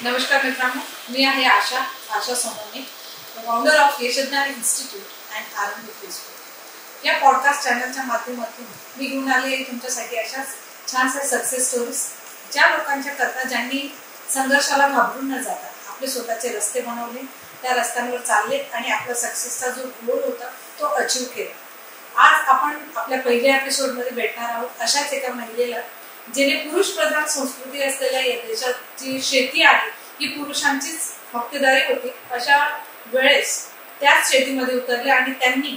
नमस्कार मित्रांनो, मी आहे Asha Sonawane, founder of Yashdnyan institute and R and D Facebook. या पॉडकास्ट चॅनलच्या माध्यमातून मी घेऊन आले आहे तुमच्यासाठी अशाच छानशा सक्सेस स्टोरीज, ज्या लोकांच्या करता ज्यांनी संघर्षाला घाबरून न जाता आपले स्वतःचे रस्ते बनवले, त्या रस्त्यांवर चालले आणि आपला सक्सेसचा जो गोल होता तो अचीव केला. आज आपण आपल्या पहिल्या एपिसोडमध्ये भेटणार आहोत अशाच एका महिलेला, जिने पुरुष प्रधान संस्कृती असलेल्या या देशाची शेती आहे ही पुरुषांचीच हक्केदारी होती. अशा वेळेस त्याच शेतीमध्ये उतरले आणि त्यांनी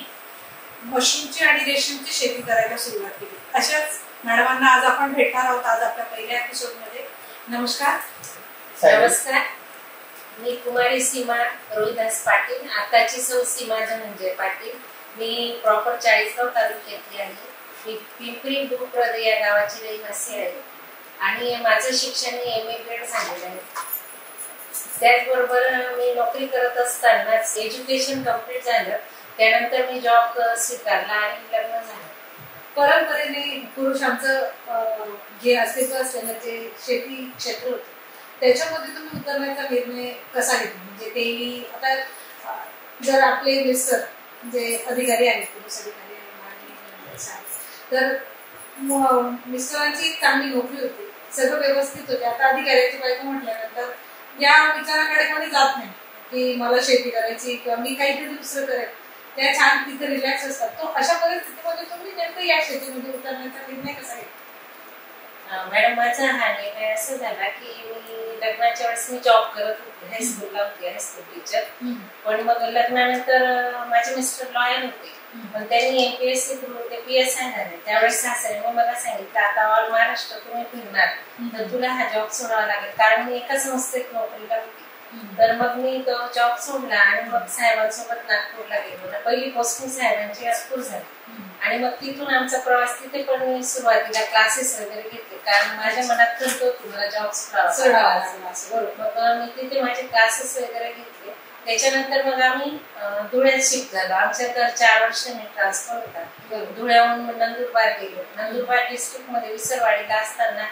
मशरूमची आणि रेशीमची शेती करायला सुरुवात केली. अशाच मॅडमांना आज आपण भेटणार आहोत आज आपल्या पहिल्या एपिसोडमध्ये. नमस्कार. नमस्कार, मी कुमारी सीमा रोहिदास पाटील, आताची सौ सीमा धनंजय पाटील. मी प्रॉपर 40गाव तालुक्यातली आहे. मी पिंपरी बुद्रुक या गावाची रहिवासी आहे आणि माझं शिक्षण MA झालेलं आहे. त्याचबरोबर मी नोकरी करत असतानाच एज्युकेशन कंप्लीट झालं. त्यानंतर मी जॉब स्वीकारला आणि लग्न झालं. परंपरेने पुरुषांचं जे अस्तित्व असलेलं जे शेती क्षेत्र होतं त्याच्यामध्ये तुम्ही उतरण्याचा निर्णय कसा घेतला? म्हणजे तेही आता जर आपले मिस्टर जे अधिकारी आहेत, पुरुष अधिकारी तर मिस्टरांची चांगली नोकरी होती, सगळं व्यवस्थित होते. आता अधिकाऱ्याची बायको म्हटल्यानंतर या विचाराकडे कोणी जात नाही की मला शेती करायची किंवा मी काहीतरी दुसरं करेल. त्या छान तिथे रिलॅक्स असतात. तो अशा परिस्थितीमध्ये तुम्ही नेमकं या शेतीमध्ये उतरण्याचा निर्णय कसा घेतला? मॅडम, माझा हा निर्णय असं झाला की मी लग्नाच्या वेळेस मी जॉब करत होते, हायस्कूलला होते, हायस्कूल टीचर. पण मग लग्नानंतर माझे मिस्टर लॉयर होते, पण त्यांनी MPSC थ्रू ते PSI झाले. त्यावेळेस सासऱ्याने मला सांगितलं आता ऑल महाराष्ट्र तुम्ही फिरणार तर तुला हा जॉब सोडावा लागेल, कारण मी एका संस्थेत नोकरीला होती. तर मग मी तो जॉब सोडला आणि मग साहेबांसोबत नागपूरला गेलो. पहिली पोस्टिंग साहेबांची नागपूर झाली आणि मग तिथून आमचा प्रवास. तिथे पण मी सुरुवातीला क्लासेस वगैरे घेतले, कारण माझ्या मनात खंत होती मला जॉब सोडावा. मग मी तिथे माझे क्लासेस वगैरे घेतले. त्याच्यानंतर मग आम्ही धुळ्यात शिफ्ट झालो. आमच्या तर 4 वर्षांनी ट्रान्सफर होता. धुळ्याहून नंदुरबार गेलो. नंदुरबार डिस्ट्रिक्ट मध्ये विसरवाडीला असताना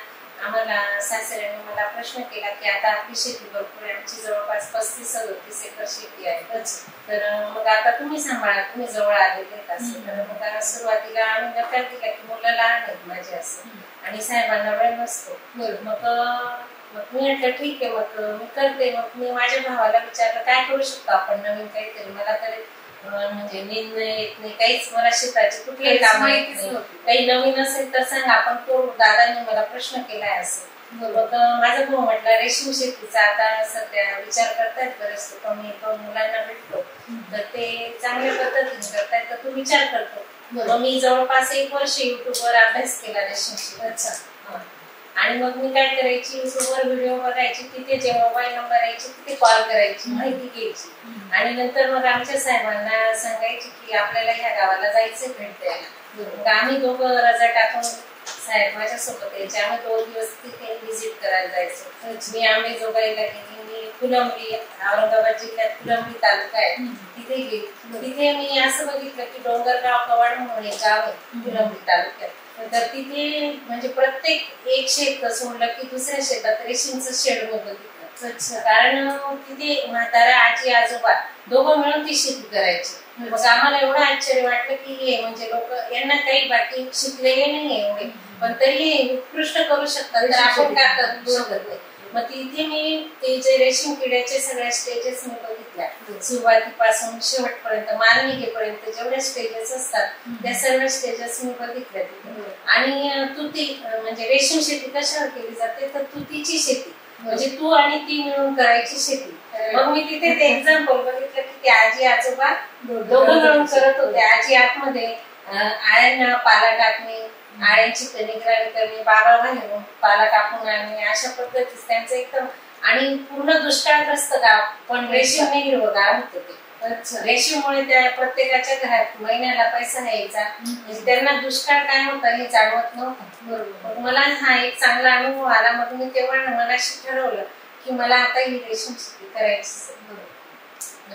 आम्हाला सासऱ्याने मला प्रश्न केला की आता आपली शेती भरपूर आहे, आमची जवळपास 35-37 एकर शेती आहे, तर मग आता तुम्ही सांभाळा, तुम्ही जवळ आलेले असं. तर मग सुरुवातीला आम्ही नकार दिला की मुलं लहान आहेत माझे असं आणि साहेबांना वेळ नसतो. मग मी म्हटलं ठीक आहे, मग मी करते. मग मी माझ्या भावाला विचारलं काय करू शकतो आपण नवीन काहीतरी. मला तरी म्हणजे निर्णय येत नाही, काहीच मला शेताची कुठलीही काम माहित नाही. काही नवीन असेल तर सांग, आपण करू. दादाने मला प्रश्न केलाय असं. मग माझा भाऊ म्हटला रेशीम शेतीचा आता सध्या विचार करतायत बरेच लोक, मी तो मुलांना भेटलो तर ते चांगल्या पद्धतीने करतायत, तर तू विचार करतो. मग मी जवळपास 1 वर्ष युट्यूबवर अभ्यास केला रेशीम शेतीचा. आणि मग मी काय करायची, युट्यूबवर व्हिडिओ बघायची, तिथे जे मोबाईल नंबर यायचे तिथे कॉल करायची, माहिती घ्यायची आणि नंतर मग आमच्या साहेबांना सांगायची की आपल्याला ह्या गावाला जायचं भेट द्यायला. मग आम्ही दोघं रजा टाकून साहेब माझ्यासोबत यायचे. आम्ही 2 दिवस तिथे व्हिजिट करायला जायचो. मी आंबेजोगाईला गेली, मी फुलंब्री, औरंगाबाद जिल्ह्यात फुलंब्री तालुका आहे तिथे गेली. तिथे मी असं बघितलं की डोंगरगाव कवाड म्हणून एक गाव आहे फुलंब्री तालुक्यात. तर तिथे म्हणजे प्रत्येक एक शेत सोडलं की दुसऱ्या शेतात रेशीमचं शेड मी बघितलं. कारण तिथे म्हातारा आजी आजोबा दोघं मिळून ती शेती करायची. मग आम्हाला एवढं आश्चर्य वाटलं की हे म्हणजे लोक यांना काही बाकी शिकलेले नाही एवढे, पण तरी उत्कृष्ट करू शकतात, तर आपण का करू शकत नाही. मग तिथे मी ते जे रेशीम किड्याचे सगळ्या स्टेजेस मी बघितल्या, सुरुवातीपासून शेवटपर्यंत माल निघेपर्यंत जेवढ्या स्टेजेस असतात त्या सर्व स्टेजेस मी बघितल्या तिथे. आणि तुती म्हणजे रेशीम शेती कशावर केली जाते, तर तुतीची शेती म्हणजे तू आणि ती मिळून करायची शेती. मग मी तिथे ते एक्झाम्पल बघितलं की ते आजी आजोबा दोघं मिळून करत होते. आजी आतमध्ये आळ्यांना पाला टाकणे, आळ्यांची निगराणी करणे, बाबा बाहेरून पाला कापून आणणे, अशा पद्धतीच त्यांचं एकदम. आणि पूर्ण दुष्काळग्रस्त गाव, पण रेशीम हिरवं गाव होतं ते. रेशीममुळे त्या प्रत्येकाच्या घरात महिन्याला पैसा यायचा, म्हणजे त्यांना दुष्काळ काय होता हे जाणवत नव्हतं. मला हा एक चांगला अनुभव आला. मग मी तेव्हा मनाशी ठरवलं की मला आता ही रेशीम शेती करायची.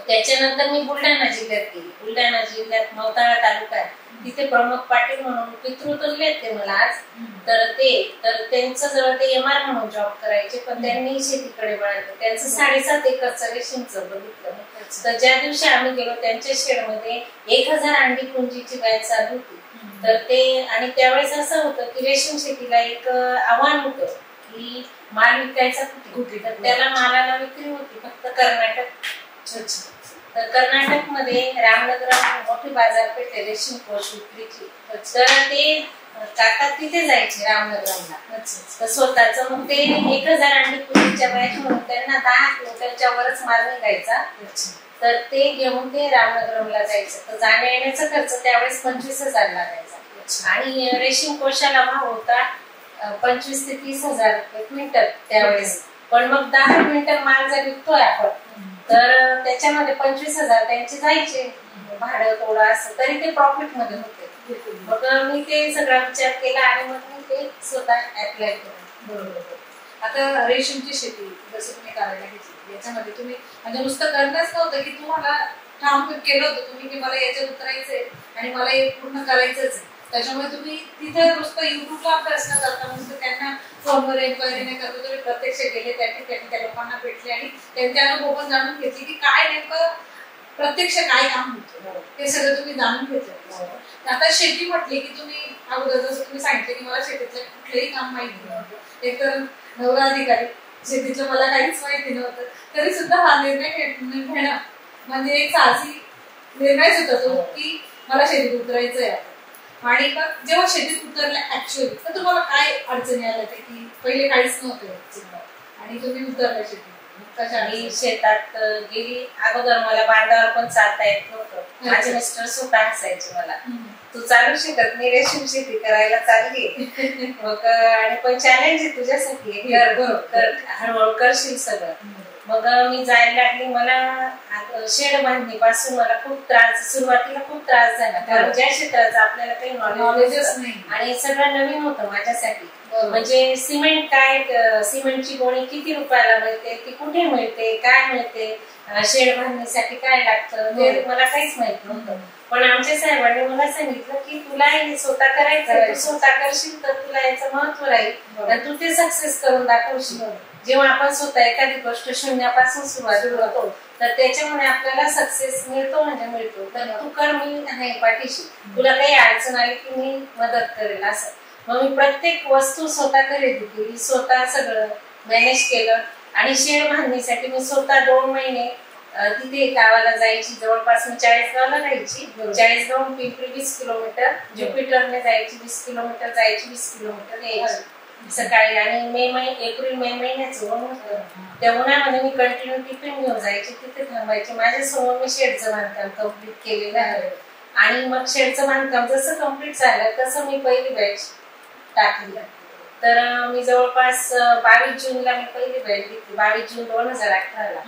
त्याच्यानंतर मी बुलढाणा जिल्ह्यात गेली. बुलढाणा जिल्ह्यात मौताळा तालुका आहे, तिथे प्रमोद पाटील म्हणून पितृतुल्य आहेत ते मला आज. तर त्यांचं जवळ ते MR म्हणून जॉब करायचे, पण त्यांनी शेतीकडे वळालं. त्यांचं 7.5 एकरचं रेशीमचं बघितलं. तर ज्या दिवशी आम्ही गेलो त्यांच्या शेडमध्ये 1000 अंडी पुंजीची बॅच चालू होती. तर ते आणि त्यावेळेस असं होतं की रेशीम शेतीला एक आव्हान होतं की माल विकायचा कुठे. तर त्याला मालाला विक्री होती फक्त कर्नाटक. तर कर्नाटक मध्ये रामनगर मोठी बाजारपेठ आहे रेशीम कोष विक्रीची. तर ते काका तिथे जायचे रामनगरला. तर स्वतःच मग ते 1000 अंडी पुंजीच्या बॅच म्हणून त्यांना 10 क्विंटलच्या वरच माल निघायचा. तर ते घेऊन ते रामनगरला जायचं. तर जाण्या येण्याचा खर्च त्यावेळेस 25,000 लागायचा. आणि रेशीम कोशाला भाव होता 25 ते 30,000 रुपये क्विंटल त्यावेळेस. पण मग 10 क्विंटल माल जर विकतोय आपण तर त्याच्यामध्ये 25,000 त्यांचे जायचे भाडं थोडं असं, तरी ते प्रॉफिट मध्ये होते. मग मी ते सगळा विचार केला आणि मग मी ते स्वतः अप्लाय केलं. बरोबर. आता रेशीमची शेती जसं तुम्ही करायला घेतली, याच्यामध्ये तुम्ही म्हणजे नुसतं करणंच नव्हतं की तुम्हाला ठाम केलं होतं तुम्ही की मला याच्यात उतरायचंय आणि मला हे पूर्ण करायचंच आहे. त्याच्यामुळे तुम्ही तिथे नुसतं युट्यूबला अभ्यास न करता म्हणजे त्यांना फोनवर एन्क्वायरी नाही करता तुम्ही प्रत्यक्ष गेले त्या ठिकाणी त्या लोकांना भेटले आणि त्यांचे अनुभव पण जाणून घेतले की काय नेमकं प्रत्यक्ष काय काम होतं ते सगळं तुम्ही जाणून घेतलं. आता शेती म्हटली की तुम्ही अगोदर जसं तुम्ही सांगितलं की मला शेतीतलं कुठलंही काम माहिती नव्हतं, एकतर नवरा अधिकारी शेतीचं मला काहीच माहिती नव्हतं, तरी सुद्धा हा निर्णय घेणं म्हणजे एक साहसी निर्णयच होता तो की मला शेतीत उतरायचंय. आणि मग जेव्हा शेतीत उतरलं ऍक्च्युअली तर तुम्हाला काय अडचणी आल्या ते की पहिले काहीच नव्हतं आणि तुम्ही उतरल्या शेतीत कशा? मी शेतात गेली. अगोदर मला बांधावर पण चालता येत नव्हतं. माझे मिस्टर स्वतः हसायचे मला, तू चालू शकत नाही, रेशीम शेती करायला चालली. मग आणि पण चॅलेंज आहे तुझ्यासाठी, हळूहळू करशील सगळं. मग मी जायला लागली. मला शेड बांधणीपासून मला खूप त्रास, सुरुवातीला खूप त्रास झाला, कारण ज्या क्षेत्राचं आपल्याला काही नॉलेजच नाही आणि सगळं नवीन होतं माझ्यासाठी. म्हणजे सिमेंट काय, सिमेंटची गोणी किती रुपयाला मिळते, ती कुठे मिळते, काय मिळते, शेड बांधणीसाठी काय लागतं ते मला काहीच माहित नव्हतं. पण आमच्या साहेबांनी मला सांगितलं की तुला हे स्वतः करायचं, तू स्वतः करशील तर तुला याचं महत्व राहील आणि तू ते सक्सेस करून दाखवशील. जेव्हा आपण स्वतः एखादी गोष्ट शून्यापासून सुरुवात करतो तर त्याच्यामुळे आपल्याला सक्सेस मिळतो म्हणजे मिळतो. तर तू कर, मी आहे पाठीशी, तुला काही अडचण आली की मी मदत करेल असं. मग मी प्रत्येक वस्तू स्वतः खरेदी केली, स्वतः सगळं मॅनेज केलं. आणि शेड बांधणीसाठी मी स्वतः 2 महिने तिथे गावाला जायची. जवळपास मी 40गावला राहायची. 40गावून पिंपरी 20 किलोमीटर, ज्युपिटरने जायची 20 किलोमीटर, जायची 20 किलोमीटर यायची सकाळी. आणि एप्रिल मे महिन्याचं ऊन होतं, त्या उन्हामध्ये मी कंटिन्यू टिफिन घेऊन जायची, तिथे थांबायची. माझ्यासमोर मी शेडचं बांधकाम कम्प्लीट केलेलं आहे. आणि मग शेडचं बांधकाम जसं कम्प्लीट झालं तसं मी पहिली बॅच टाकली. तर मी जवळपास 22 जूनला मी पहिली बॅच घेतली, 22 जून 2018ला.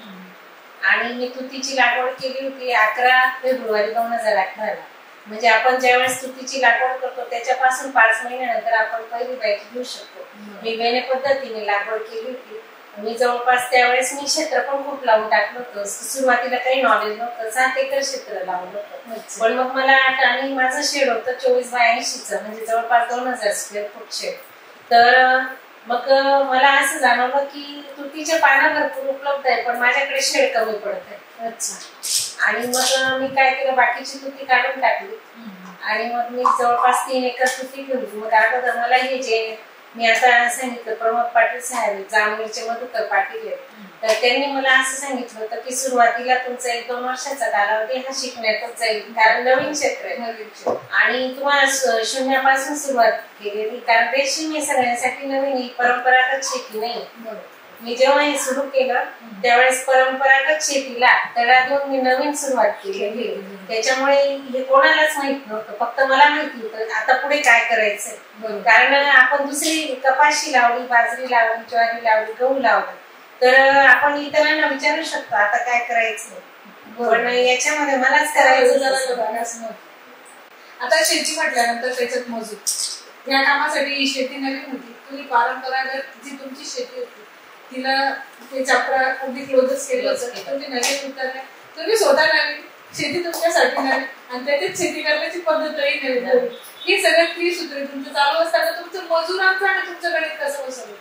आणि मी तुतीची लागवड केली होती 11 फेब्रुवारी 2018ला. म्हणजे आपण ज्यावेळेस तुतीची लागवड करतो त्याच्यापासून 5 महिन्यानंतर आपण पहिली बॅच घेऊ शकतो. मी वेणे पद्धतीने लागवड केली होती. मी जवळपास त्यावेळेस मी क्षेत्र पण खूप लावून टाकलं होतं. सुरुवातीला काही नॉलेज नव्हतं, 7 एकर क्षेत्र लावलं होतं. पण मग मला आणि माझं शेड होतं 24 बाय 80चं, म्हणजे जवळपास 2000 स्क्वेअर फूट शेड. तर मग मला असं जाणवलं की तुतीच्या पानं भरपूर उपलब्ध आहे पण माझ्याकडे शेड कमी पडत आहे. अच्छा. आणि मग मी काय केलं, बाकीची तुती काढून टाकली आणि मग मी जवळपास 3 एकर तुती ठेवली. मग अगोदर मला हे जे मी आता सांगितलं प्रमोद पाटील साहेब जामनेरचे मधुकर पाटील आहेत, तर त्यांनी मला असं सांगितलं होतं की सुरुवातीला तुमचा 1-2 वर्षाचा कालावधी हा शिकण्यातच जाईल, कारण नवीन क्षेत्र आहे आणि तुम्हाला शून्यापासून सुरुवात केलेली, कारण रेशीम हे सगळ्यांसाठी नवीन ही परंपरागत शेती नाही. मी जेव्हा हे सुरू केलं त्यावेळेस परंपरागत शेतीला तडा देऊन मी नवीन सुरुवात केली. त्याच्यामुळे हे कोणालाच माहित नव्हतं, फक्त मला माहिती होतं आता पुढे काय करायचंय. कारण आपण दुसरी कपाशी लावली, बाजरी लावली, ज्वारी लावली, गहू लावला तर आपण इतरांना विचारू शकतो आता काय करायचं, पण याच्यामध्ये मलाच करायचं जरा. आता शेती म्हटल्यानंतर त्याच्यात मजूर, या कामासाठी ही शेती नवीन होती. तुम्ही परंपरागत जी तुमची शेती होती तिला ते चक्र अगदी क्लोजच केलं होतं. तुम्ही नवीन उतरल्या तुम्ही स्वतः नवीन, शेती तुमच्यासाठी नवीन आणि त्याच्यात शेती करण्याची पद्धतही नवीन. ही सगळ्यात त्रिसूत्री तुमचं चालू असताना तुमचं मजुरांचं आणि तुमचं गणित कसं बसवलं?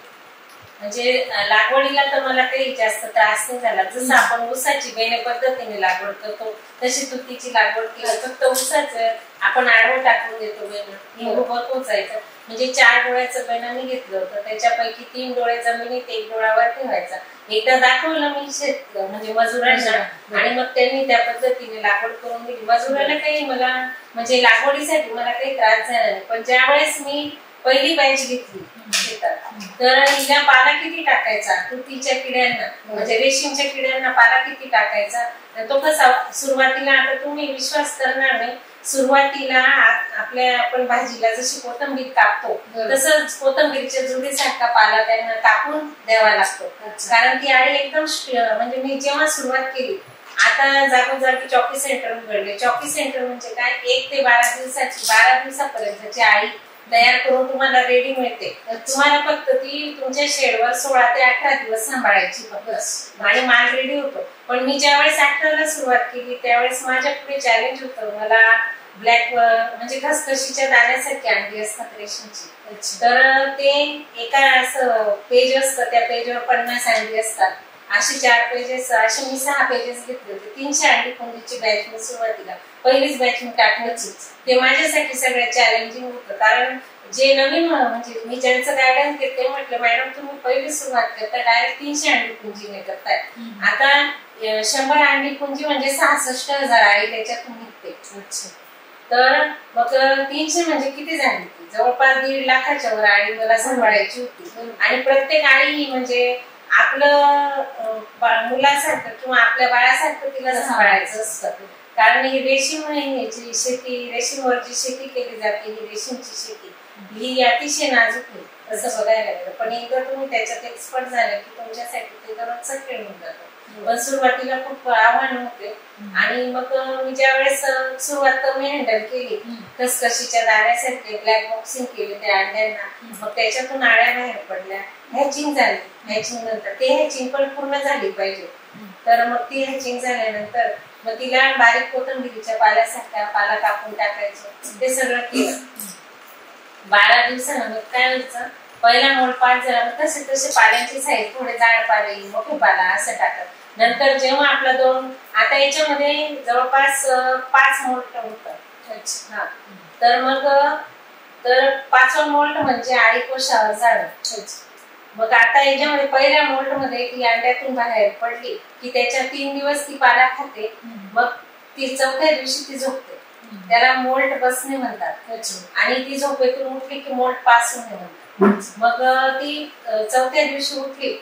म्हणजे लागवडीला तर मला काही जास्त त्रास नाही झाला. जसं आपण ऊसाची बेणे पद्धतीने लागवड करतो तशी तुतीची लागवड केली. फक्त ऊसाच आपण आडवं टाकून देतो बेणं, उभं पोचायचं. म्हणजे 4 डोळ्याचं बेणं मी घेतलं होतं, त्याच्यापैकी 3 डोळे जमिनीत 1 डोळ्यावर ठेवायचा. एकदा दाखवलं मी म्हणजे मजुरांना आणि मग त्यांनी त्या पद्धतीने लागवड करून दिली. मजुराला काही मला म्हणजे लागवडीसाठी मला काही त्रास झाला नाही. पण ज्या वेळेस मी पहिली बॅच घेतली शेतात, तर हिला पाला किती टाकायचा, तुतीच्या किड्यांना म्हणजे रेशीमच्या किड्यांना पाला किती टाकायचा, तो कसा सुरुवातीला, आता तुम्ही विश्वास करणार नाही, सुरुवातीला आपल्या आपण भाजीला जशी कोथिंबीर कापतो तसंच कोथिंबीरच्या जुडीसारखा पाला त्यांना कापून द्यावा लागतो. कारण ती आळी एकदम म्हणजे मी जेव्हा सुरुवात केली, आता जागोजागी चॉकी सेंटर उघडले. चॉकी सेंटर म्हणजे काय, 1 ते 12 दिवसाची 12 दिवसापर्यंतची आळी तयार करून तुम्हाला रेडी मिळते. तुम्हाला फक्त ती तुमच्या शेडवर 16 ते 18 दिवस सांभाळायची फक्त आणि माल रेडी होतो. पण मी ज्यावेळेस 18ला सुरुवात केली त्यावेळेस माझ्या पुढे चॅलेंज होतं. मला ब्लॅक म्हणजे खसखशीच्या दाण्यासारखी अंडी असतात रेशीमची, तर ते एका असं पेज असतं, त्या पेजवर 50 अंडी असतात. अशी 4 पेजेस, असे मी 6 पेजेस घेतले होते. 300 अंडी पुंजीची बॅच मी सुरुवातीला पहिलीच बॅच मी टाकण्याची. ते माझ्यासाठी सगळ्यात चॅलेंजिंग होतं. कारण जे नवीन म्हणजे मी ज्यांचं गायडन्स घेते ते म्हटलं, मॅडम तुम्ही पहिली सुरुवात करता डायरेक्ट 300 अंडी पुंजीने करताय. आता 100 अंडी पुंजी म्हणजे 66,000 आळी त्याच्यातून निघते. तर मग 300 म्हणजे किती झाली, जवळपास 1.5 लाखाच्या वर आळी मला सांभाळायची होती. आणि प्रत्येक आळी म्हणजे आपलं मुलासारखं किंवा आपल्या बाळासारखं तिला सांभाळायचं असतं. कारण ही रेशीम जी शेती, रेशीमवर जी शेती केली जाते, ही रेशीमची शेती ही अतिशय नाजूक आहे असं बघायला गेलं. पण एकदा तुम्ही त्याच्यात एक्सपर्ट झाले की तुमच्यासाठी ते दररोजचं खेळ होऊन जातं. पण सुरुवातीला खूप आव्हान होते. आणि मग मी ज्या वेळेस सुरुवात कमी हँडल केली, खसखशीच्या दाण्यासारखे ब्लॅक बॉक्सिंग केले त्या अंड्यांना, मग त्याच्यातून आळ्या बाहेर पडल्या, हॅचिंग झाली. हॅचिंग नंतर ते हॅचिंग पण पूर्ण झाली पाहिजे. तर मग ती हॅचिंग झाल्यानंतर मग तिला बारीक कोथिंबीरीच्या पाल्यासारख्या पाला कापून टाकायचं. ते सगळं केलं. 12 दिवसानंतर काय व्हायचं, पहिला मोड 5 झाला, तसे तसे पाल्यांची साईज थोडे जाड पाले, मोठे पाला असं टाकत. नंतर जेव्हा आपला 2, आता याच्यामध्ये जवळपास 5 मोल्ट होतात. हा, तर मग 5वा मोल्ट म्हणजे आळी कोशावर जाणं. मग आता याच्यामध्ये पहिल्या मोल्ट मध्ये ती अंड्यातून बाहेर पडली की त्याच्या 3 दिवस ती पाला खाते. मग ती 4थ्या दिवशी ती झोपते. त्याला मोल्ट बसणे म्हणतात. आणि ती झोपेतून उठली की मोल्ट पास होणे म्हणतात. मग ती 4थ्या दिवशी उठली,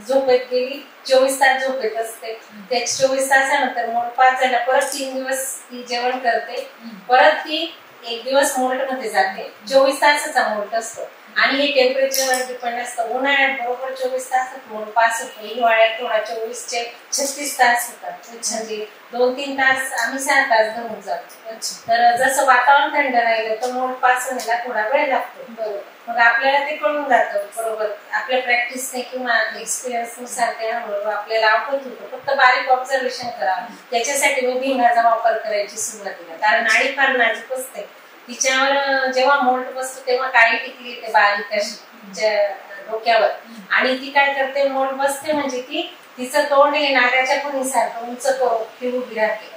झोपेत गेली, 24 तास झोपेत असते. त्या 24 तासानंतर मोल्ट पास झाला, परत 3 दिवस ती जेवण करते, परत ती 1 दिवस मोल्ट मध्ये जाते. 24 तासाचा मोल्ट असतो आणि हे टेम्परेचरवर डिपेंड असतं. उन्हाळ्यात बरोबर 24 तासात मोल्ट पास होतो, हिवाळ्यात थोडा 24 चे 36 तास होतात. म्हणजे 2-3 तास आम्ही 6 तास धरून जातो. तर जसं वातावरण थंड राहिलं तर मोल्ट पास व्हायला थोडा वेळ लागतो. मग आपल्याला ते कळून जातं बरोबर, आपल्या प्रॅक्टिसने किंवा एक्सपिरियन्स नुसार ते हळूहळू आपल्याला आवडत होतं. फक्त बारीक ऑब्झर्वेशन करावं. त्याच्यासाठी मी भिंगाचा वापर करायची सुरुवातीला, कारण आळी फार नाजूक असते. तिच्यावर जेव्हा मोल्ट बसतो तेव्हा काळी टिकली येते बारीक अशी डोक्यावर, आणि ती काय करते, मोल्ट बसते म्हणजे ती तिचं तोंड हे नागाच्या फणीसारखं उंच करून उभी राहते.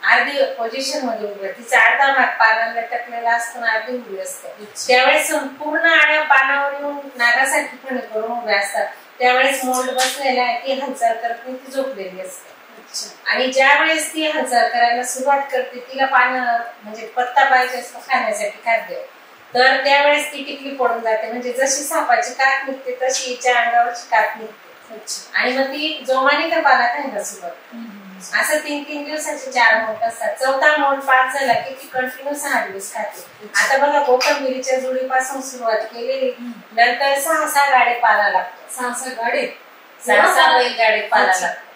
अर्धी पोझिशन मध्ये उभी, तिचा अर्धा भाग पानाला लटकलेला असतो ना, अर्धी उभी असते. त्यावेळेस संपूर्ण आळ्या पानावर येऊन नागासारखी फणी करून उभ्या असतात. त्यावेळेस मोल्ट बसलेला आहे, ती हालचाल करत नाही, ती झोपलेली असते. आणि ज्या वेळेस ती हालचाल करायला सुरुवात करते, तिला पानं म्हणजे पत्ता पाहिजे असतो खाण्यासाठी खाद्य, तर त्यावेळेस ती टिकली पडून जाते. म्हणजे जशी सापाची कात निघते तशी हिच्या अंगावरची कात निघते. आणि मग ती जोमाने त्या पाला खायला सुरुवात. असं 3-3 दिवसाचे 4 मोल्ट असतात. 4था मोल्ट पास झाला की ती कंटिन्यू 6 दिवस खाते. आता बघा, कोथिंबीरीच्या जुडीपासून सुरुवात केलेली, नंतर 6 गाडे पाला लागतो. 6 गाडे, 6 बैल गाडे पाला लागतो.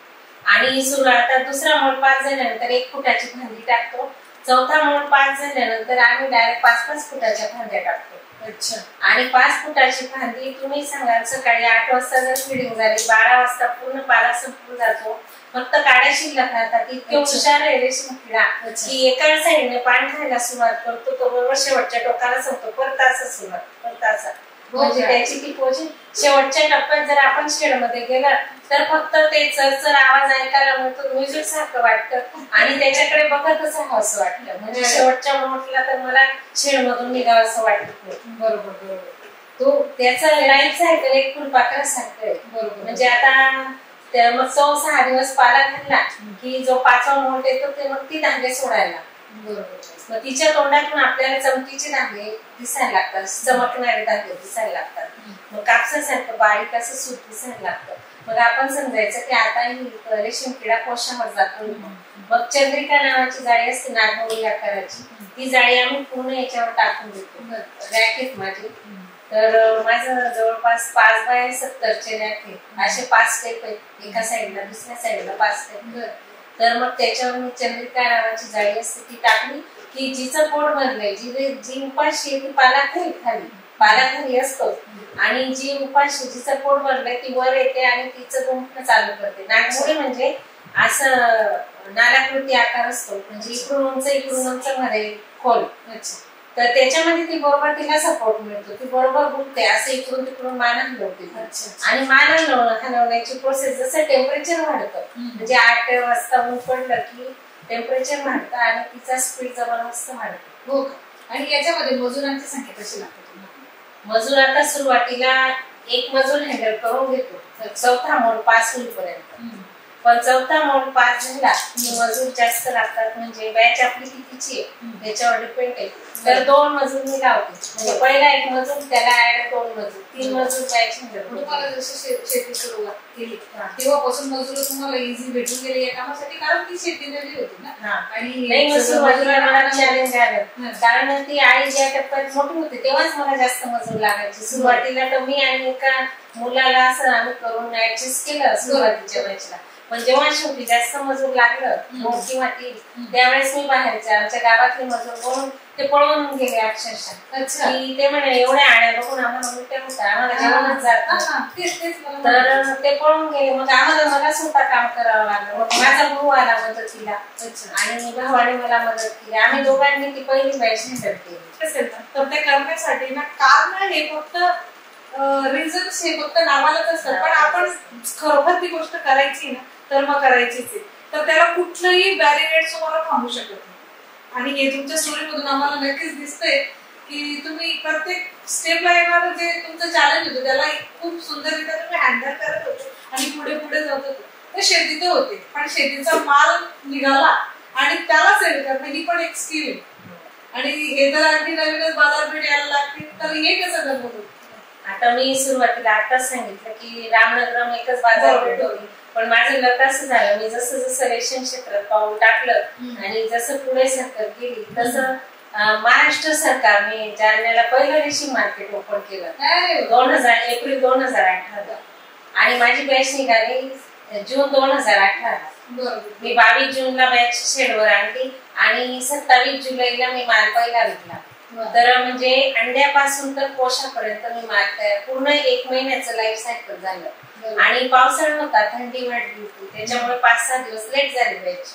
आणि आता दुसरा मोल्ट पास झाल्यानंतर 1 फुटाची फांदी टाकतो. चौथा मोड पास झाल्यानंतर आम्ही डायरेक्ट 5-5 फुटाच्या फांद्या टाकतो. अच्छा. आणि 5 फुटाची फांदी तुम्ही सांगा सकाळी 8 वाजता जर फिडिंग झाली 12 वाजता पूर्ण पाला संपून जातो, फक्त काड्या शिल्लक राहतात. इतके हुशार आहे रेशीम किडा की एका साईडने पान खायला सुरुवात करतो तो बरोबर शेवटच्या टोकाला संपतो. परत असं सुरुवात परत असं म्हणजे त्याची ती पोझिशन शेवटच्या टप्प्यात जर आपण शेडमध्ये गेलं तर फक्त ते चरचर आवाज ऐकायला मिळतो, म्युझिक सारखं वाटतं आणि त्याच्याकडे बघतच राहावं असं वाटतं. म्हणजे शेवटच्या मोठला तर मला शेडमधून निघावं असं वाटत नाही. बरोबर बरोबर. तो त्याचा लाईफ सायकल एक फुलपाखरासारखं आहे. बरोबर. म्हणजे आता मग 6 दिवस पाला घातला की जो 5वा मोठ येतो ते मग ती धागे सोडायला. बरोबर. मग तिच्या तोंडातून आपल्याला चमकीचे धागे दिसायला लागतात, चमकणारे धागे दिसायला लागतात. मग कापसासारखं बारीक असं सूत दिसायला लागतं. मग आपण समजायचं की आता ही रेशीम किडा कोशावर जातो. मग चंद्रिका नावाची जाळी असते नागमोडी आकाराची, ती जाळी आम्ही पूर्ण याच्यावर टाकून देतो. रॅकेट माझी तर माझं जवळपास 5x70चे रॅकेट असे 5 स्टेप आहेत. एका साईडला दुसऱ्या साईडला 5 स्टेप. तर मग त्याच्यावर मी चंद्रिका नावाची जाळी असते ती टाकली की जिचं पोट भरलंय, जी उपाशी ती पालाखाली असतो आणि जी उपाशी जिचं पोट भरलंय ती वर येते आणि तिचं गुंफणं चालू करते. नागमोडी म्हणजे असं नालाकृती आकार असतो, म्हणजे इकडून उंच मध्ये खोल. तर त्याच्यामध्ये ती बरोबर तिला सपोर्ट मिळतो, ती बरोबर गुंफते. असं इकडून तिकडून मान हलवते आणि मान हलवण्याची प्रोसेस जसं टेम्परेचर वाढतं म्हणजे 8 वाजता ऊन पडलं की टेम्परेचर वाढतं आणि तिचा स्पीड जबरदस्त वाढतो. हो का? आणि याच्यामध्ये मजुरांची संख्या कशी लागते? मजूर आता सुरुवातीला एक मजूर हँडल करून घेतो 4था मोड पास होईपर्यंत. पण 4था मोड पास झाला की मजूर जास्त लागतात. म्हणजे बॅच आपली कितीची आहे त्याच्यावर डिपेंड आहे. तर 2 मजूर मी लावते. म्हणजे पहिला एक मजूर त्याला ऍड 2 मजूर 3 मजूर बॅच हँडल. तुम्हाला जसं शेती सुरुवात केली तेव्हापासून मजूर तुम्हाला इझी भेटून गेले या कामासाठी, कारण ती शेती नवी होती ना. आणि नाही सुरुवातीला मला चॅलेंज आलं, कारण ती आई ज्या टप्प्यात मोठी होती तेव्हाच मला जास्त मजूर लागायची. सुरुवातीला तर मी आणि एका मुलाला असं आम्ही करून ऍडजस्ट केलं सुरुवातीच्या बॅचला. पण जेव्हा शेवटी जास्त मजूर लागलं 2 किंवा 3 त्यावेळेस मी बाहेरच्या आमच्या गावातले मजूर बघून ते पळून गेले अक्षरशः. की ते म्हणे एवढ्या आण्या बघून आम्हाला उलट्या होत्या, आम्हाला जेवणच जात. तर ते पळून गेले. मग मला स्वतः काम करावं लागलं. मग माझा भाऊ आला मदतीला आणि भावाने मला मदत केली. आम्ही दोघांनी ती पहिली बॅच हँडल केली. तर ते करण्यासाठी ना कारण हे फक्त रिझन्स हे फक्त नावालाच असतात, पण आपण खरोखर ती गोष्ट करायची ना तर मग करायचीच आहे. तर त्याला कुठलंही बॅरियर तुम्हाला थांबू शकत नाही. आणि हे तुमच्या स्टोरीमधून आम्हाला नक्कीच दिसतंय की तुम्ही प्रत्येक स्टेपला येणारं जे तुमचं चॅलेंज होतं त्याला खूप सुंदररित्या तुम्ही हँडल करत होते आणि पुढे पुढे जात होते. तर शेतीत होते पण शेतीचा माल निघाला आणि त्याला सेल करणं ही पण एक स्किल आहे. आणि हे जर आणखी नवीनच बाजारपेठ यायला लागते तर हे कसं जमत होतं? आता मी सुरुवातीला आताच सांगितलं की रामनगरम एकच बाजारपेठ होती. पण माझं लग्न असं झालं, मी जसं जसं रेशीम क्षेत्रात पाऊल टाकलं आणि जसं पुढे सरकार गेली तसं महाराष्ट्र सरकारने जालन्याला पहिलं रेशीम मार्केट ओपन केलं एप्रिल 2018 आणि माझी बॅच निघाली जून 2018. मी 22 जूनला बॅच शेडवर आणली आणि 27 जुलैला मी माल पहिला विकला. तर म्हणजे अंड्यापासून तर कोशापर्यंत मी माल तयार पूर्ण 1 महिन्याचं लाईफ सायकल झालं. आणि पावसाळा होता, थंडी वाढली होती, त्याच्यामुळे 5-6 दिवस लेट झाली बॅच.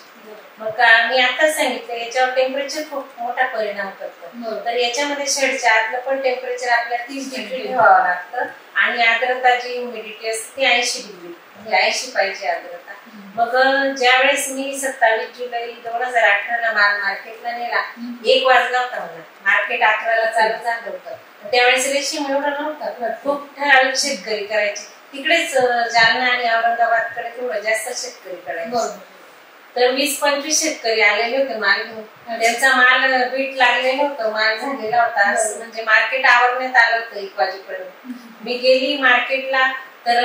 मग मी आताच सांगितलं याच्यावर टेम्परेचर खूप मोठा परिणाम करतो. तर याच्यामध्ये शेडच्या आतलं पण टेम्परेचर आपल्याला 30 डिग्री ठेवावं लागतं आणि आर्द्रता जी ह्युमिडिटी असते ती 80 डिग्री म्हणजे 80 पाहिजे आर्द्रता. मग ज्यावेळेस मी 27 जुलै 2018ला माल मार्केटला नेला 1 वाजला होता. मला मार्केट 11ला चालू झालं होतं. त्यावेळेस रेशीम एवढं नव्हतं, खूप ठराविक शेतकरी करायचे. तिकडेच जालना आणि औरंगाबादकडे थोडं जास्त शेतकरी करायचे. तर 20-25 शेतकरी आलेले होते माल घेऊन. त्यांचा माल बीट लागलेलं होतं, माल झालेला होता. म्हणजे मार्केट आवरण्यात आलं होतं 1 वाजेपर्यंत. मी गेली मार्केटला तर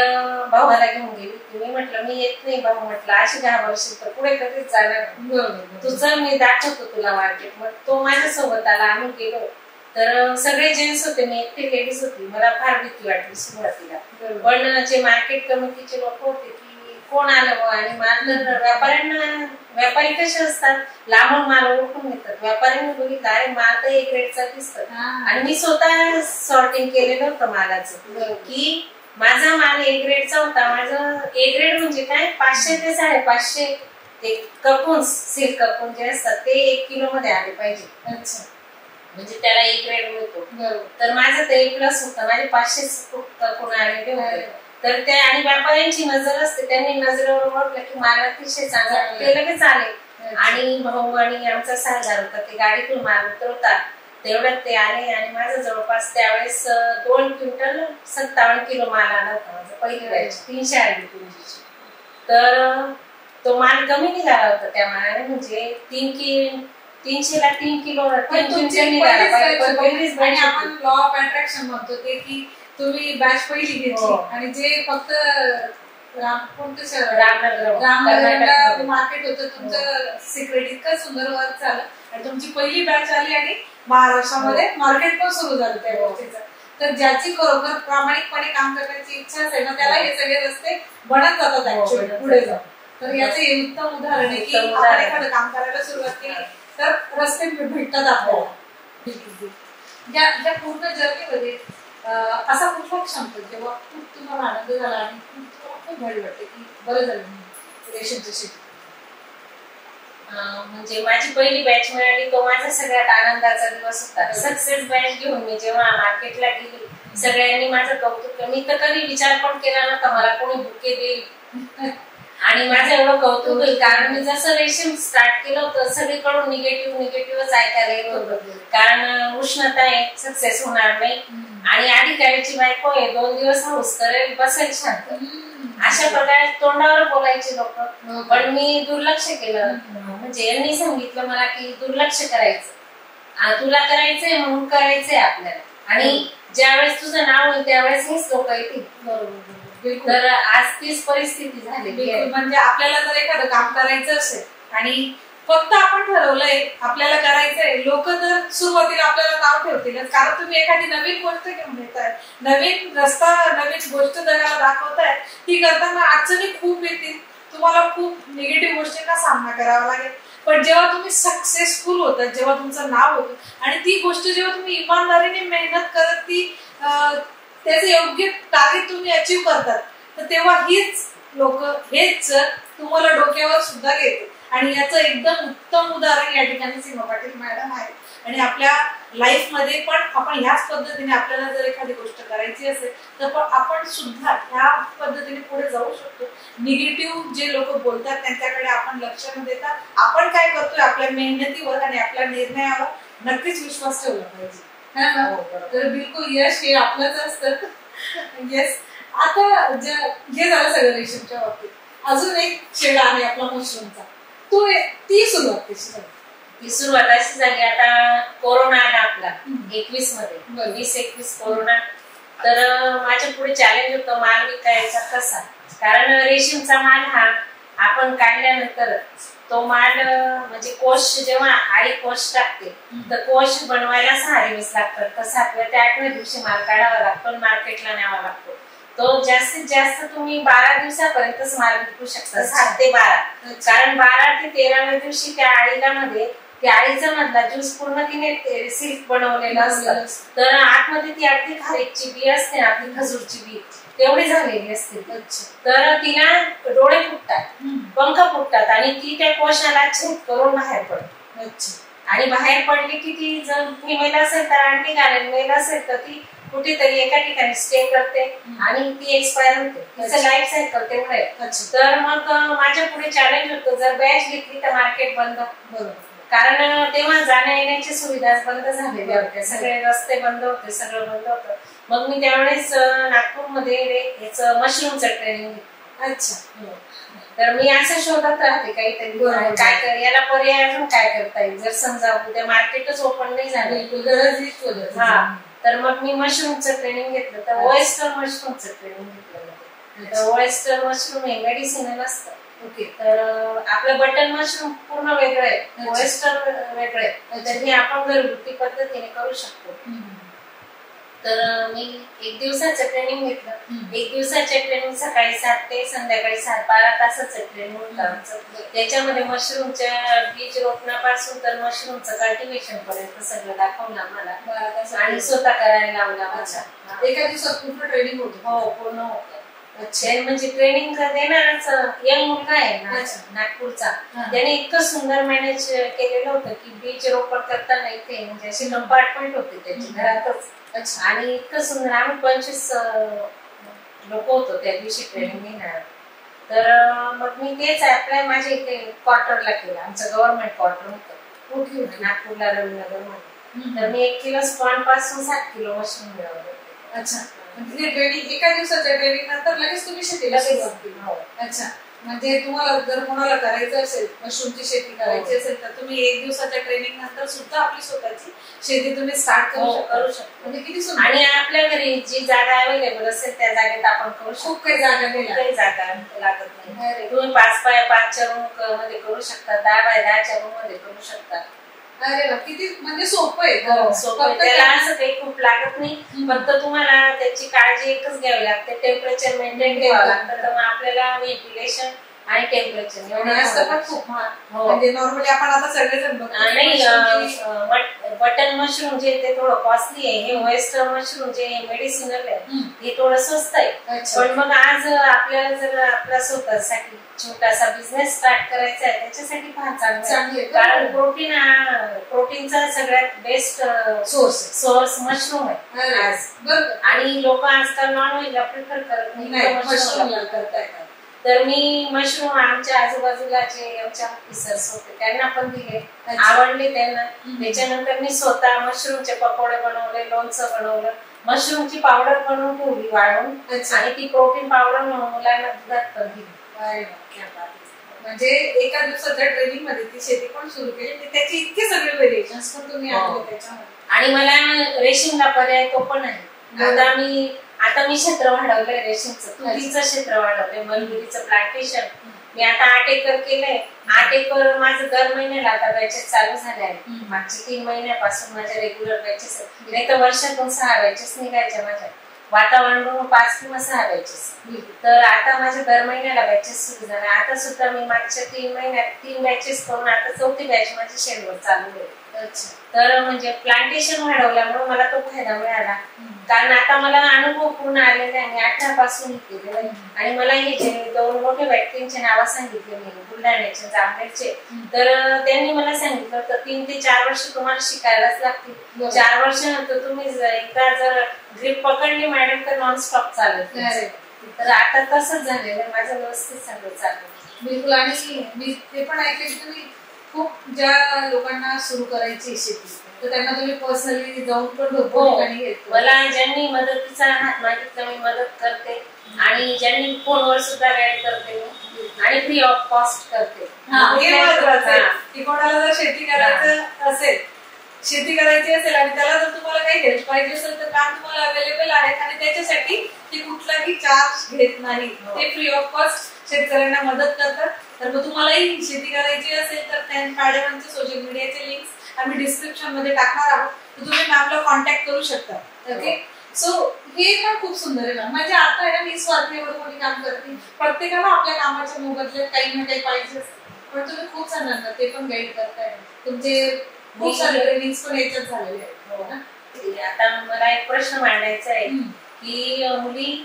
भावाला घेऊन गेली. मी म्हटलं मी येत नाही भाऊ, म्हटलं अशी 10 वर्ष तर पुढे कधीच जाणार, तुझं मी दाखवतो तुला मार्केट. मग तो माझ्यासोबत आला, आम्ही गेलो. तर सगळे जेंट्स होते, मी एकटी लेडीज होती. मला फार भीती वाटली सुरुवातीला. पण जे मार्केट कमिटीचे लोक होते की कोण आलं आणि माल तर व्यापारी कसे असतात, लांबून माल ओळखून घेतात. व्यापाऱ्यांनी बघितलं अरे माल तर एक रेटचा दिसत, आणि मी स्वतः सॉर्टिंग केलेलं होतं मालाचं की माझा माल ए ग्रेडचा होता. माझं ए ग्रेड म्हणजे काय, 500 ते 550 ते कपून सिल्क कपून जे असतात ते 1 किलो मध्ये आले पाहिजे. अच्छा, म्हणजे त्याला ए ग्रेड मिळतो. तर माझं ते ए प्लस होतं, माझे 500 कपून आलेले होते. तर ते आणि व्यापाऱ्यांची नजर असते, त्यांनी नजरेवर ओळखलं की माल अतिशय चांगला, ते लगेच आले. आणि भाऊ आणि आमचा सरदार होता, ते गाडीतून माल उतरवतात तेवढ्यात ते आले आणि माझं जवळपास त्यावेळेस 2 क्विंटल 57 किलो माल आला होता. माझं पहिली बॅच 300 आली तुमची. तर तो माल कमी निघाला होता त्या मालाने, म्हणजे 300 ला 3 किलो पहिलीच. आणि आपण लॉ ऑफ अट्रॅक्शन म्हणतो ते की तुम्ही बॅच पहिली घेतली आणि जे फक्त रामनगरला मार्केट होतं तुमचं सिक्रेट इतकं सुंदर वर्क झालं आणि तुमची पहिली बॅच आली आणि महाराष्ट्रामध्ये मार्केट पण सुरू झालं त्या गोष्टीचं. तर ज्याची खरोखर प्रामाणिकपणे काम करण्याची इच्छा असेल ना त्याला हे सगळे रस्ते बनत जातात ऍक्च्युअली पुढे जाऊन. तर याचं हे उत्तम उदाहरण आहे की आपण एखादं काम करायला सुरुवात केली तर रस्ते भेटतात आपल्याला. या पूर्ण जर्नीमध्ये असा कुठला क्षण जेव्हा खूप तुम्हाला आनंद झाला आणि खूप भारी वाटते की बरं झालं रेशमचं शिकलं? म्हणजे माझी पहिली बॅच मिळाली तो माझा सगळ्यात आनंदाचा दिवस होता. सक्सेस बॅच घेऊन मी जेव्हा मार्केटला गेली, सगळ्यांनी माझं कौतुक, मी तर कधी विचार पण केला नव्हता मला कोणी बुके देईल आणि माझं एवढं कौतुक होईल. कारण मी जसं रेशीम स्टार्ट केलं होतं सगळीकडून निगेटिव्हच ऐकायला येत होतं. कारण उष्णता आहे, सक्सेस होणार नाही, आणि अधिकाऱ्याची बायको आहे, 2 दिवस हाऊस करेल, बसेल शांत, अशा प्रकारे तोंडावर बोलायचे लोक. पण मी दुर्लक्ष केलं. म्हणजे यांनी सांगितलं मला की दुर्लक्ष करायचं, तुला करायचंय म्हणून करायचंय आपल्याला, आणि ज्यावेळेस तुझं नाव होईल त्यावेळेस हेच लोक येतील. तर आज तीच परिस्थिती झाली. म्हणजे आपल्याला जर एखादं काम करायचं असेल आणि फक्त आपण ठरवलंय आपल्याला करायचंय, लोक तर सुरुवातीला आपल्याला नाव ठेवतीलच. कारण तुम्ही एखादी नवीन गोष्ट घेऊन येताय, नवीन रस्ता, नवीन गोष्ट जगाला दाखवताय, ती करताना अडचणी खूप येतील, तुम्हाला खूप निगेटिव्ह गोष्टींना सामना करावा लागेल. पण जेव्हा तुम्ही सक्सेसफुल होतात, जेव्हा तुमचं नाव होतं आणि ती गोष्ट जेव्हा तुम्ही इमानदारीने मेहनत करत ती त्याचे योग्य टार्गेट तुम्ही अचीव करतात, तर तेव्हा हेच तुम्हाला डोक्यावर सुद्धा घेते. आणि याचं एकदम उत्तम उदाहरण या ठिकाणी सीमा पाटील मॅडम आहे. आणि आपल्या लाईफ मध्ये पण आपण ह्याच पद्धतीने, आपल्याला जर एखादी गोष्ट करायची असेल तर आपण सुद्धा ह्या पद्धतीने पुढे जाऊ शकतो. निगेटिव्ह जे लोक बोलतात त्यांच्याकडे आपण लक्ष न देता आपण काय करतोय, आपल्या मेहनतीवर आणि आपल्या निर्णयावर नक्कीच विश्वास ठेवला पाहिजे. तर बिलकुल यश हे आपलंच असतं. येस. आता हे झालं सगळं रेशमच्या बाबतीत. अजून एक शेड आहे आपला मशरूमचा, ती सुरुवात कशी झाली? ती सुरुवात अशी झाली, आता कोरोना आला आपला 21 मध्ये, 20-21 कोरोना. तर माझ्या पुढे चॅलेंज होतं माल विकायचा कसा. कारण रेशीमचा माल हा आपण काढल्यानंतर तो माल म्हणजे कोश, जेव्हा आळी कोश टाकते तर कोश बनवायला 6 दिवस लागतात. तर 7व्या ते 8व्या दिवशी माल काढावा लागतो, मार्केटला न्यावा लागतो. तो जास्तीत जास्त तुम्ही 12 दिवसापर्यंतच माल विकू शकता, 7 ते 12. कारण 12 ते 13व्या दिवशी त्या आळीला मध्ये त्या आळीचा मधला ज्यूस पूर्ण तिने सिल्क बनवलेला असतं. तर आतमध्ये ती अगदी खारीकची बी असते ना, आपली खजूरची बी तेवढी झालेली असते. तर तिला डोळे फुटतात, पंख फुटतात आणि ती त्या कोशाला छेद करून बाहेर पडते. आणि बाहेर पडली की ती जर फिमेल असेल तर अंडी घालेल, मेल असेल तर ती कुठेतरी एका ठिकाणी स्टे करते आणि ती एक्सपायर होते. तिचं लाईफ सायकल तेवढं आहे. तर मग माझ्या पुढे चॅलेंज होतं, जर बॅच घेतली तर मार्केट बंद. कारण तेव्हा जाण्या येण्याची सुविधा बंद झालेल्या होत्या, सगळे रस्ते बंद होते, सगळं बंद होतं. मग मी त्यावेळेस नागपूरमध्ये याचं मशरूमचं ट्रेनिंग घेतलं. अच्छा. तर मी असं शोधत राहते काहीतरी काय याला पर्याय अजून काय करता येईल. जर समजा उद्या मार्केटच ओपन नाही झालं, हा, तर मग मी मशरूमचं ट्रेनिंग घेतलं. तर ओएस्टर मशरूमचं ट्रेनिंग घेतलं. तर ओएस्टर मशरूम हे मेडिसिनल असतं. ओके. तर आपलं बटन मशरूम पूर्ण वेगळं आहे, ओएस्टर वेगळं आहे. तर हे आपण घरगुती पद्धतीने करू शकतो. तर मी 1 दिवसाचं ट्रेनिंग घेतलं. 1 दिवसाच्या ट्रेनिंग सकाळी 7 ते संध्याकाळी 7, 12 तासाचं ट्रेनिंग होतं आमचं. त्याच्यामध्ये मशरूमच्या बीज रोपणापासून तर मशरूमचं कल्टिव्हेशन पर्यंत सगळं दाखवलं आम्हाला आणि स्वतः करायला लावला मला. एका दिवसात पूर्ण ट्रेनिंग होतं? हो, पूर्ण होतं. म्हणजे ट्रेनिंग देणारच यंग मुलगा आहे नागपूरचा. त्याने इतकं सुंदर मॅनेज केलेलं होतं की बीज रोपण करताना इथे म्हणजे असे कंपार्टमेंट होते त्याची घरातच. आणि इतकं सुंदर आम्ही 25 लोक होतो त्या दिवशी ट्रेनिंग घेणार. तर मग मी तेच अप्लाय माझ्या इथे क्वार्टरला केलं. आमचं गव्हर्नमेंट क्वार्टर होतं नागपूरला रविनगर मध्ये. तर मी 1 किलो स्पॉन पासून 7 किलो मशरूम मिळवले. अच्छा, म्हणजे ट्रेनिंग एका दिवसाच्या ट्रेनिंग नंतर लगेच तुम्ही शेतीला सुरुवात केली? अच्छा, म्हणजे तुम्हाला जर कोणाला करायचं असेल मशरूमची शेती करायची असेल तर तुम्ही 1 दिवसाच्या ट्रेनिंग नंतर सुद्धा आपली स्वतःची शेती तुम्ही स्टार्ट करू शकता. म्हणजे किती सुंदर. आणि आपल्या घरी जी जागा अवेलेबल असेल त्या जागेत आपण करू शकतो. खूप काही जागा लागत नाही. तुम्ही 5 बाय 5च्या रूम मध्ये करू शकता, 10 बाय 10च्या रूम मध्ये करू शकता. अरे वा, किती म्हणजे सोपं आहे. त्याला असं काही खूप लागत नाही. फक्त तुम्हाला त्याची काळजी एकच घ्यावी लागते, टेम्परेचर मेंटेन ठेवावं लागतं. तर मग आपल्याला व्हेंटिलेशन आणि टेम्परेचर एवढं खूप म्हणजे नॉर्मली आपण आता सगळेजण बटन मशरूम जे ते थोडं कॉस्टली आहे. हे वेस्टर्न मशरूम जे मेडिसिनल आहे हे थोडं स्वस्त आहे. पण मग आज आपल्याला जर आपला स्वतःसाठी छोटासा बिझनेस स्टार्ट करायचा आहे त्याच्यासाठी फार चांगलं. कारण प्रोटीनचा सगळ्यात बेस्ट सोर्स मशरूम आहे आज. आणि लोक आजकाल नॉनव्हेजला प्रिफर करत नाही, मशरूमला करतात. तर मी मशरूम आमच्या आजूबाजूला जे आमच्या ऑफिसर्स होते त्यांना पण दिले, आवडले त्यांना. त्याच्यानंतर मी स्वतः मशरूमचे पकोडे बनवले, लोणचं बनवलं, मशरूमची पावडर बनवून ठेवली वाळवून आणि ती प्रोटीन पावडर मुलांना दुधात पण दिली. म्हणजे एका दिवसाच्या ट्रेनिंग मध्ये ती शेती पण सुरू केली. त्याची इतके सगळे व्हेरिएशन्स पण तुम्ही आणले त्याच्यामध्ये. आणि मला रेशीमला पर्याय तो पण आहे. आता मी क्षेत्र वाढवलंय रेशीमचं, तुरीचं क्षेत्र वाढवलंय, मलबेरीचं प्लांटेशन मी आता 8 एकर केलंय. 8 एकर माझं दर महिन्याला आता बॅचेस चालू झाले आहे. मागच्या 3 महिन्यापासून माझ्या रेग्युलर बॅचेस आहेत. नाही तर वर्षातून 6 बॅचेस निघायच्या माझ्या. वातावरण 5 किंवा 6 बॅचेस. तर आता माझ्या दर महिन्याला बॅचेस सुरू झाल्या. आता सुद्धा मी मागच्या 3 महिन्यात 3 बॅचेस करून आता 4थी बॅच माझी शेडवर चालू आहे. तर म्हणजे प्लांटेशन वाढवल्यामुळे मला तो फायदा मिळाला. कारण आता मला अनुभव पूर्ण आलेला आहे. मी 18 पासून केलेलं आहे. आणि मला हे जे 2 मोठे व्यक्तींचे नाव सांगितले मी बुलढाण्याचे जामनेरचे, तर त्यांनी मला सांगितलं तर 3 ते 4 वर्ष तुम्हाला शिकायलाच लागतील. 4 वर्षानंतर तुम्ही एकदा जर ग्रीप पकडली मॅडम तर नॉनस्टॉप चालत. तर आता तसंच झालेलं आहे, माझं व्यवस्थित सगळं चालू. बिलकुल. आणि मी ते पण ऐकले की तुम्ही खूप ज्या लोकांना सुरू करायची शेती तर त्यांना तुम्ही पर्सनली जाऊन पण मला ज्यांनी मदतीचा हात मागितला मी मदत करते. आणि ज्यांनी फोनवर सुद्धा गाईड करते आणि फ्री ऑफ कॉस्ट करते. की कोणाला जर शेती करायची असेल आणि त्याला जर तुम्हाला काही हेल्प पाहिजे असेल तर काम तुम्हाला अवेलेबल आहेत. आणि त्याच्यासाठी ते कुठलाही चार्ज घेत नाही. ते फ्री ऑफ कॉस्ट शेतकऱ्यांना मदत करतात. तर मग तुम्हालाही शेती करायची असेल तर मॅडमांचे सोशल मीडियाचे लिंक्स आम्ही डिस्क्रिप्शन मध्ये टाकणार आहोत. तर तुम्ही मॅमला कॉन्टॅक्ट करू शकता. ओके. सो हे पण खूप सुंदर आहे मॅम. म्हणजे आता आहे ना निस्वार्थीवर कोणी काम करते. प्रत्येकाला आपल्या कामाच्या मोबदल्यात काही ना काही पाहिजे असतं. पण तुम्ही खूप जणांना ते पण गाईड करताय. तुमचे खूप सारे ट्रेनिंग्स पण याच्यात झालेले आहेत. आता मला एक प्रश्न मांडायचा आहे की मुली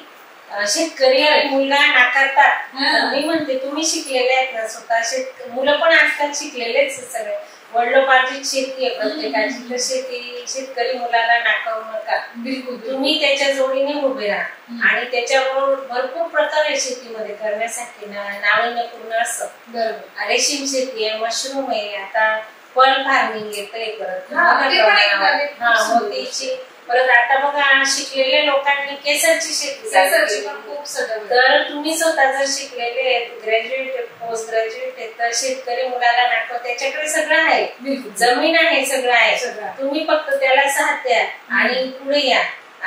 शेतकरी मुलगा नाकारतात. मी म्हणते तुम्ही शिकलेले आहेत ना स्वतः. मुलं पण आजकाल शिकलेलेच सगळे. वडिलोपार्जित शेती आहे प्रत्येकाची. तर शेतकरी मुलाला नाकारू नका. बिलकुल. तुम्ही त्याच्या जोडीने उभे राहा. आणि त्याच्याबरोबर भरपूर प्रकार आहे शेतीमध्ये करण्यासाठी नाविन्यपूर्ण असं. बरोबर. रेशीम शेती आहे, मशरूम आहे, आता फळ फार्मिंग येतंय परत, मोतीची. परत आता बघा शिकलेल्या लोकांनी केसरची शेती खूप सगळं. तर तुम्ही स्वतः जर शिकलेले ग्रॅज्युएट पोस्ट ग्रॅज्युएट आहेत तर शेतकरी मुलाला नाटक त्याच्याकडे सगळं आहे, जमीन आहे, सगळं आहे. तुम्ही फक्त त्याला साथ द्या आणि पुढे या.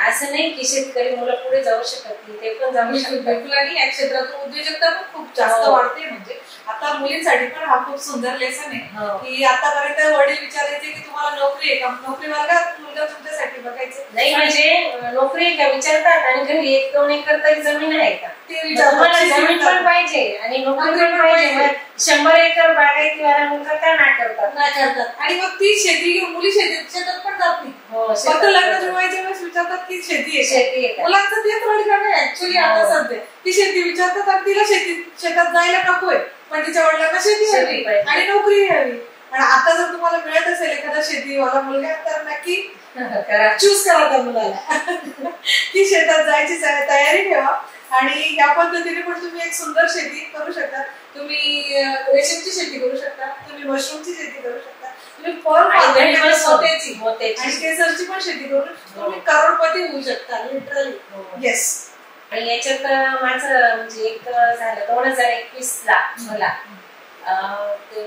असं नाही की शेतकरी मुलं पुढे जाऊ शकत नाही, ते पण जाऊ शकतात. आणि या क्षेत्रात उद्योजकता पण खूप जास्त वाढते. म्हणजे आता मुलींसाठी पण हा खूप सुंदर लेसन आहे की आतापर्यंत वडील विचारायचे की तुम्हाला नोकरी आहे का, नोकरी मुलगा तुमच्यासाठी बघायचे नाही, म्हणजे नोकरी आहे का विचारतात आणि घरी 1-2 एकर तरी जमीन आहे का ते तुम्हाला, जमीन पण पाहिजे आणि नोकरी पण पाहिजे. 100 एकर बागायतीवाला मुलगा का नाकारतात. आणि मग ती शेती घेऊन मुली शेतात पण जात नाही. फक्त लग्न जुळवायच्या वेळेस विचारतात की शेती आहे. मुलांचं तेच रडगाणं आहे ऍक्च्युली आता सध्या, ती शेती विचारतात आणि तिला शेतात जायला नकोय पण तिच्या वडिलांना शेती हवी आणि नोकरी हवी. आणि आता जर तुम्हाला मिळत असेल एखादा शेतीवाला मुलगा तर नक्की चूज करा त्या मुलाला की शेतात जायची तयारी ठेवा. आणि या पद्धतीने पण तुम्ही एक सुंदर शेती करू शकता. तुम्ही रेशीमची शेती करू शकता, तुम्ही मशरूमची शेती करू शकता, तुम्ही आणि केसरची पण शेती करून तुम्ही करोडपती होऊ शकता लिटरली. येस. आणि याच्यात माझं म्हणजे एक झालं 2021 ला मला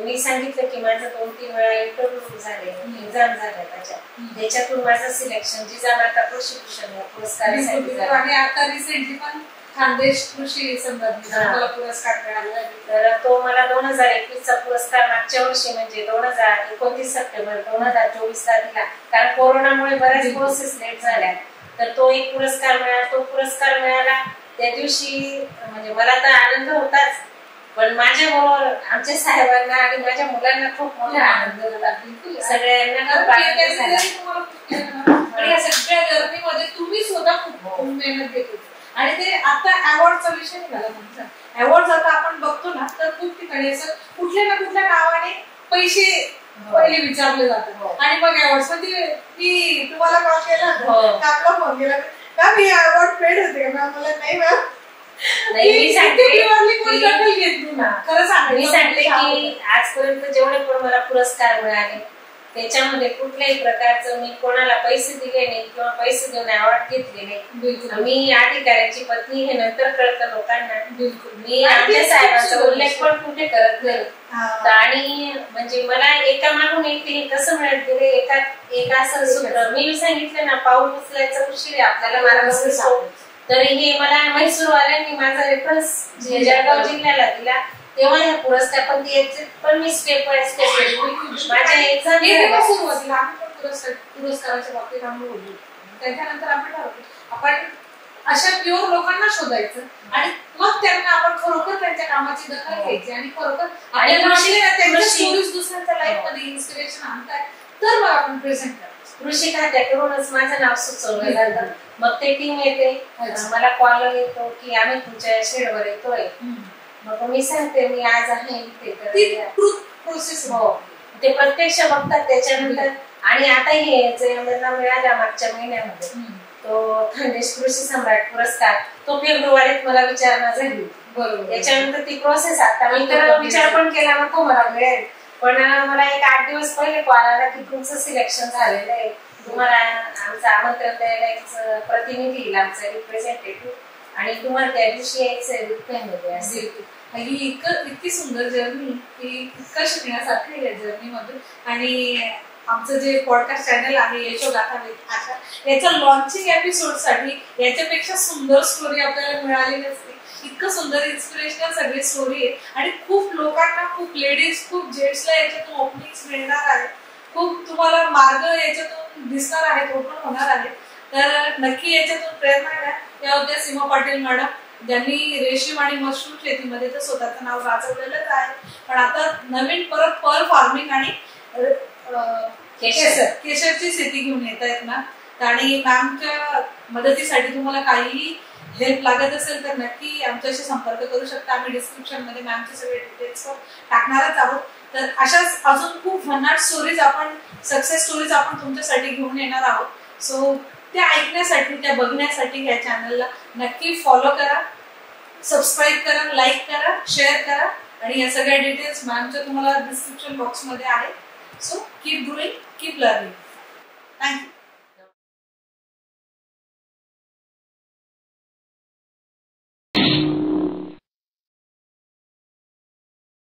मी सांगितलं की माझं 2-3 वेळा इंटरव्ह्यू झाले, एक्झाम झाल्या त्याच्यातून माझं सिलेक्शन जिजामाता कृषी भूषण पुरस्कारासाठी झालं. आणि आता रिसेंटली पण खानदेश कृषी संदर्भात पुरस्कार मिळाला. तर तो मला 2021 चा पुरस्कार मागच्या वर्षी म्हणजे 29 सप्टेंबर 2024 ला दिला, कारण कोरोनामुळे बऱ्याच प्रोसेस लेट झाल्या. तर तो एक पुरस्कार मिळाला. तो पुरस्कार मिळाला त्या दिवशी म्हणजे मला तर आनंद होताच, पण माझ्या बरोबर आमच्या साहेबांना आणि माझ्या मुलांना खूप मोठा आनंद होता. सगळ्यांना खूप आनंद झाला. आणि या सगळ्या जर्नीमध्ये तुम्ही स्वतः खूप मेहनत घेत होते. आणि ते आता अवॉर्डचा विषय निघाला तुमचा. अवॉर्ड आता आपण बघतो ना तर खूप ठिकाणी असं कुठल्या ना कुठल्या नावाने पैसे पहिले विचारले जातात आणि मग अवॉर्ड. पण ती तुम्हाला कॉल केला आपला फोन केला का मी अवॉर्ड पेड होते का? मला नाही मॅम, मी सांगते की आजपर्यंत जेवढे पण मला पुरस्कार मिळाले त्याच्यामध्ये कुठल्याही प्रकारचं मी कोणाला पैसे दिले नाही किंवा पैसे देऊन अवॉर्ड घेतले नाही. मी अधिकाऱ्याची पत्नी हे नंतर कळतं लोकांना. मी आमच्या साहेबांचा उल्लेख पण कुठे करत नाही. आणि म्हणजे मला एका मागून एक हे कसं मिळत गेले एक असं सूत्र मी सांगितलं ना, पाऊल उचलायचं उशीर आपल्याला मार्ग. तर हे मला म्हैसूरवाल्यांनी माझा रेफरन्स जळगाव जिल्ह्याला दिला तेव्हा हा पुरस्कार. पण मी स्टेप बाय स्टेप माझ्या एक्झाम सुरुवातीला पुरस्काराच्या बाबतीत आम्ही बोललो. त्याच्यानंतर आपण ठरवतो आपण अशा प्युअर लोकांना शोधायचं आणि मग त्यांना आपण खरोखर त्यांच्या कामाची दखल घ्यायची आणि खरोखर त्यांच्या स्टोरीज दुसऱ्यांच्या लाईफ मध्ये इन्स्पिरेशन आणताय तर मग आपण प्रेझेंट करायचं. कृषी खात्याकडूनच माझं नाव सुचवलं जातं. मग ते टीम येते, मला कॉल येतो की आम्ही तुमच्या शेडवर येतोय. मग मी सांगते मी आज आहे इथे. प्रोसेस ते प्रत्यक्ष बघतात त्याच्यानंतर. आणि आता हे मला मिळाला मागच्या महिन्यामध्ये तो खानदेश कृषी सम्राट पुरस्कार, तो फेब्रुवारीत मला विचारणा झाली. बरोबर. त्याच्यानंतर ती प्रोसेस आता मी तर विचार पण केला मग तो मला मिळेल. पण मला एक 8 दिवस पहिले कॉल आला की तुमचं सिलेक्शन झालेलं आहे, तुम्हाला आमचं आमंत्रण द्यायला एक प्रतिनिधी येईल आमचा रिप्रेझेंटेटिव्ह आणि तुम्हाला त्या दिवशी यायचं असेल. ही इतकी सुंदर जर्नी, इतकं शिकण्यासारखं या जर्नी मधून. आणि आमचं जे पॉडकास्ट चॅनल आहे यशोगाथा विथ आशा, याच्या लॉन्चिंग एपिसोड साठी याच्यापेक्षा सुंदर स्टोरी आपल्याला मिळालेली असते. इतकं सुंदर इन्स्पिरेशनल सगळी स्टोरी आहे आणि खूप लोकांना, खूप लेडीज, खूप जेंट्सला याच्यातून ओपनिंग्स मिळणार आहे. खूप तुम्हाला मार्ग याच्यातून दिसणार आहेत, ओपन होणार आहेत. तर नक्की याच्यातून प्रेरणा घ्या. या होत्या सीमा पाटील मॅडम, ज्यांनी रेशीम आणि मशरूम शेतीमध्ये तर स्वतःचं नाव गाजवलेलंच आहे, पण आता नवीन परत पर्ल फार्मिंग आणि केशरची शेती घेऊन येत आहेत ना. आणि मॅमच्या मदतीसाठी तुम्हाला काहीही हेल्प लागत असेल तर नक्की आमच्याशी संपर्क करू शकता. आम्ही डिस्क्रिप्शन मध्ये मॅमचे सगळे डिटेल्स टाकणारच आहोत. तर अशाच अजून खूप भन्नाट स्टोरीज आपण, सक्सेस स्टोरीज आपण तुमच्यासाठी घेऊन येणार आहोत. सो त्या ऐकण्यासाठी, त्या बघण्यासाठी या चॅनलला नक्की फॉलो करा, सबस्क्राईब करा, लाईक करा, शेअर करा. आणि या सगळ्या डिटेल्स मॅमच्या तुम्हाला डिस्क्रिप्शन बॉक्स मध्ये आहेत. So keep growing, keep learning. Thank you.